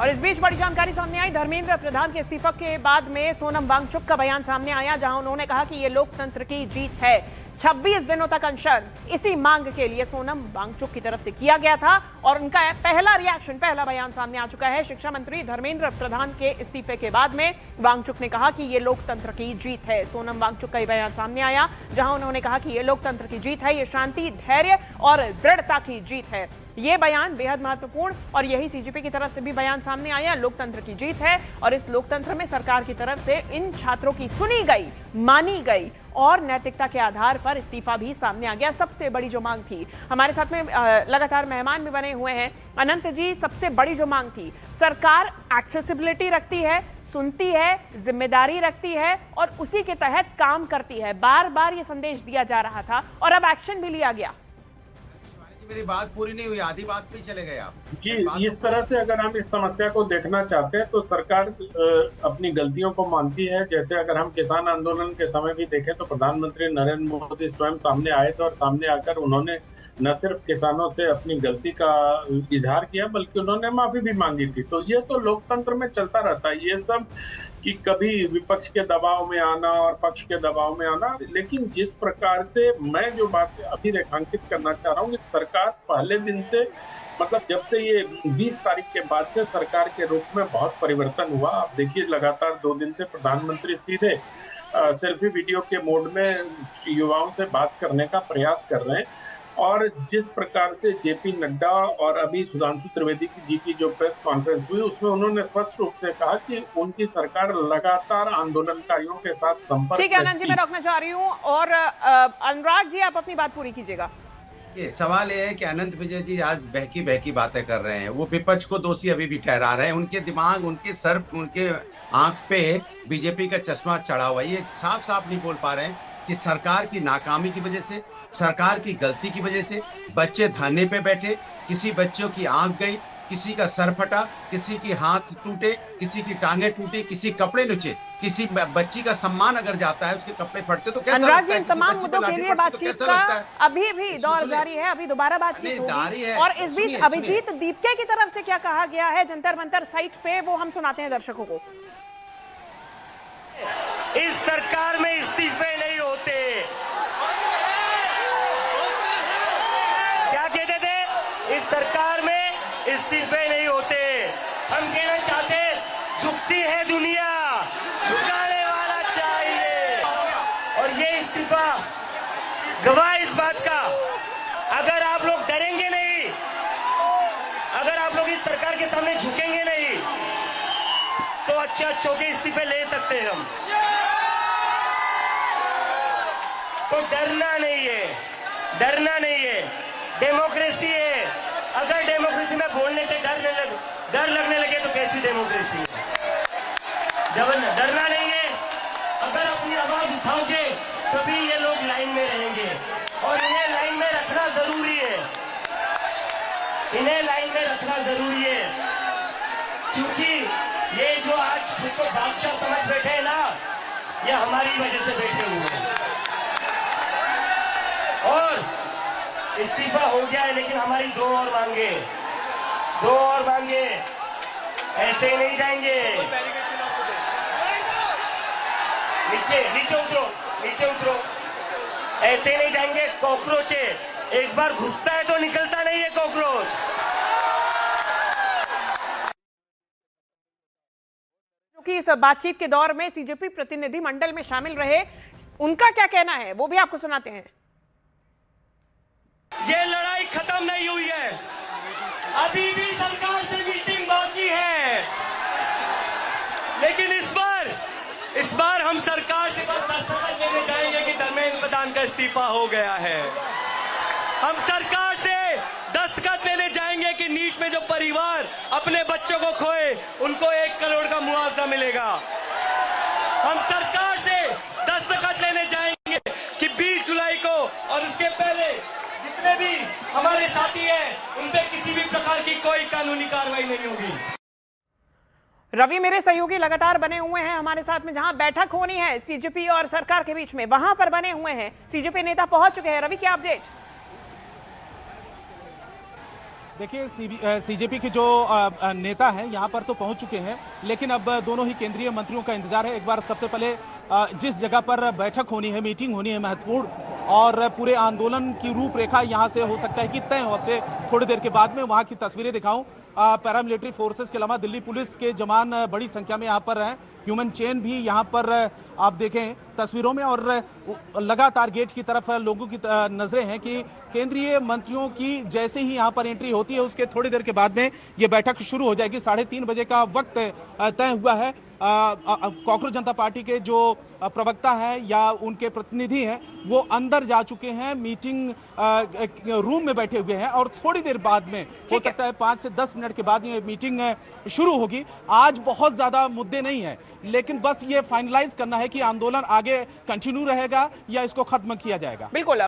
और इस बीच बड़ी जानकारी सामने आई। धर्मेंद्र प्रधान के इस्तीफा के बाद में सोनम वांगचुक का बयान सामने आया, जहां उन्होंने कहा कि ये लोकतंत्र की जीत है। 26 दिनों तक अनशन इसी मांग के लिए सोनम वांगचुक की तरफ से किया गया था और उनका पहला रिएक्शन, पहला बयान सामने आ चुका है। शिक्षा मंत्री धर्मेंद्र प्रधान के इस्तीफे के बाद में वांगचुक ने कहा कि ये लोकतंत्र की जीत है। सोनम वांगचुक का बयान सामने आया, जहां उन्होंने कहा कि ये लोकतंत्र की जीत है, ये शांति, धैर्य और दृढ़ता की जीत है। ये बयान बेहद महत्वपूर्ण और यही सीजेपी की तरफ से भी बयान सामने आया। लोकतंत्र की जीत है और इस लोकतंत्र में सरकार की तरफ से इन छात्रों की सुनी गई, मानी गई और नैतिकता के आधार पर इस्तीफा भी सामने आ गया। सबसे बड़ी जो मांग थी, हमारे साथ में लगातार मेहमान भी बने हुए हैं अनंत जी, सबसे बड़ी जो मांग थी, सरकार एक्सेसिबिलिटी रखती है, सुनती है, जिम्मेदारी रखती है और उसी के तहत काम करती है। बार बार ये संदेश दिया जा रहा था और अब एक्शन भी लिया गया। मेरी बात पूरी नहीं हुई, आधी बात पे चले गए आप जी। इस तरह से अगर हम इस समस्या को देखना चाहते हैं तो सरकार अपनी गलतियों को मानती है। जैसे अगर हम किसान आंदोलन के समय भी देखें तो प्रधानमंत्री नरेंद्र मोदी स्वयं सामने आए थे और सामने आकर उन्होंने न सिर्फ किसानों से अपनी गलती का इजहार किया बल्कि उन्होंने माफी भी मांगी थी। तो ये तो लोकतंत्र में चलता रहता है ये सब, कि कभी विपक्ष के दबाव में आना और पक्ष के दबाव में आना। लेकिन जिस प्रकार से मैं जो बात अभी रेखांकित करना चाह रहा हूँ कि सरकार पहले दिन से, मतलब जब से ये 20 तारीख के बाद से सरकार के रूप में बहुत परिवर्तन हुआ। आप देखिए लगातार 2 दिन से प्रधानमंत्री सीधे सेल्फी वीडियो के मोड में युवाओं से बात करने का प्रयास कर रहे हैं और जिस प्रकार से जेपी नड्डा और अभी सुधांशु त्रिवेदी जी की जो प्रेस कॉन्फ्रेंस हुई उसमें उन्होंने स्पष्ट रूप से कहा कि उनकी सरकार लगातार आंदोलनकारियों के साथ संपर्क। ठीक है आनंद जी, मैं रोकना चाह रही हूँ और अनुराग जी आप अपनी बात पूरी कीजिएगा। ये सवाल ये है कि अनंत विजय जी आज बहकी बहकी बातें कर रहे हैं। वो विपक्ष को दोषी अभी भी ठहरा रहे हैं। उनके दिमाग, उनके सर, उनके आंख पे बीजेपी का चश्मा चढ़ा हुआ है। ये साफ साफ नहीं बोल पा रहे हैं कि सरकार की नाकामी की वजह से, सरकार की गलती की वजह से बच्चे धरने पे बैठे, किसी बच्चों की आंख गई, किसी का सर फटा, किसी की हाथ टूटे, किसी की टांगे टूटी, किसी कपड़े नुचे, किसी बच्ची का सम्मान अगर जाता है, उसके कपड़े फटते तो कैसा लगता है? तमाम मुद्दों के लिए बातचीत का अभी भी दौर जारी है, अभी दोबारा बातचीत होगी। और इस बीच अभिजीत दीपके की तरफ से क्या कहा गया है जंतर मंतर साइट पे, वो हम सुनाते हैं दर्शकों को। इस सरकार में इस्तीफे नहीं होते। क्या कहते थे? इस सरकार में इस्तीफे नहीं होते। हम कहना चाहते, झुकती है दुनिया, झुकाने वाला चाहिए। और ये इस्तीफा गवाह इस बात का, अगर आप लोग डरेंगे नहीं, अगर आप लोग इस सरकार के सामने झुकेंगे नहीं, तो अच्छे के इस्तीफे ले सकते हैं हम। तो डरना नहीं है, डरना नहीं है। डेमोक्रेसी है। अगर डेमोक्रेसी में बोलने से डर लगने लगे तो कैसी डेमोक्रेसी है? जब डरना नहीं है, अगर अपनी आवाज उठाओगे तभी ये लोग लाइन में रहेंगे और इन्हें लाइन में रखना जरूरी है। इन्हें लाइन में रखना जरूरी है क्योंकि ये जो आज खुद को बादशाह समझ बैठे हैं ना, ये हमारी वजह से बैठे हुए हैं। और इस्तीफा हो गया है लेकिन हमारी 2 और मांगे, 2 और मांगे। ऐसे ही नहीं जाएंगे। नीचे उतरो, नीचे उतरो। ऐसे ही नहीं जाएंगे। कॉकरोच है, एक बार घुसता है तो निकलता नहीं है कॉकरोच। कि इस बातचीत के दौर में सीजेपी प्रतिनिधि मंडल में शामिल रहे, उनका क्या कहना है वो भी आपको सुनाते हैं। ये लड़ाई खत्म नहीं हुई है, अभी भी सरकार से मीटिंग बाकी है। लेकिन इस बार हम सरकार से बस दस्तखत लेने जाएंगे कि धर्मेंद्र प्रधान का इस्तीफा हो गया है। हम सरकार से दस्तखत लेने जाएंगे कि नीट में जो परिवार अपने बच्चों को खोए उनको 1 करोड़ का मुआवजा मिलेगा। हम सरकार से दस्तखत लेने जाएंगे कि 20 जुलाई को और उसके पहले जितने भी हमारे साथी हैं उन पे किसी भी प्रकार की कोई कानूनी कार्रवाई नहीं होगी। रवि मेरे सहयोगी लगातार बने हुए हैं हमारे साथ में, जहां बैठक होनी है सीजेपी और सरकार के बीच में, वहां पर बने हुए हैं, सीजेपी नेता पहुंच चुके हैं। रवि क्या अपडेट? देखिए सीजेपी के जो नेता हैं यहाँ पर तो पहुंच चुके हैं, लेकिन अब दोनों ही केंद्रीय मंत्रियों का इंतजार है। एक बार सबसे पहले जिस जगह पर बैठक होनी है, मीटिंग होनी है महत्वपूर्ण, और पूरे आंदोलन की रूपरेखा यहाँ से हो सकता है कि तय हो। अब से थोड़ी देर के बाद में वहाँ की तस्वीरें दिखाऊं। पैरामिलिट्री फोर्सेस के अलावा दिल्ली पुलिस के जवान बड़ी संख्या में यहाँ पर हैं। ह्यूमन चेन भी यहाँ पर आप देखें तस्वीरों में, और लगातार गेट की तरफ लोगों की नजरें हैं कि केंद्रीय मंत्रियों की जैसे ही यहाँ पर एंट्री होती है उसके थोड़ी देर के बाद में ये बैठक शुरू हो जाएगी। 3:30 बजे का वक्त तय हुआ है। कॉकरोच जनता पार्टी के जो प्रवक्ता है या उनके प्रतिनिधि हैं वो अंदर जा चुके हैं, मीटिंग रूम में बैठे हुए हैं, और थोड़ी देर बाद में हो सकता है 5 से 10 मिनट के बाद ये मीटिंग शुरू होगी। आज बहुत ज्यादा मुद्दे नहीं है, लेकिन बस ये फाइनलाइज करना है कि आंदोलन आगे कंटिन्यू रहेगा या इसको खत्म किया जाएगा। बिल्कुल।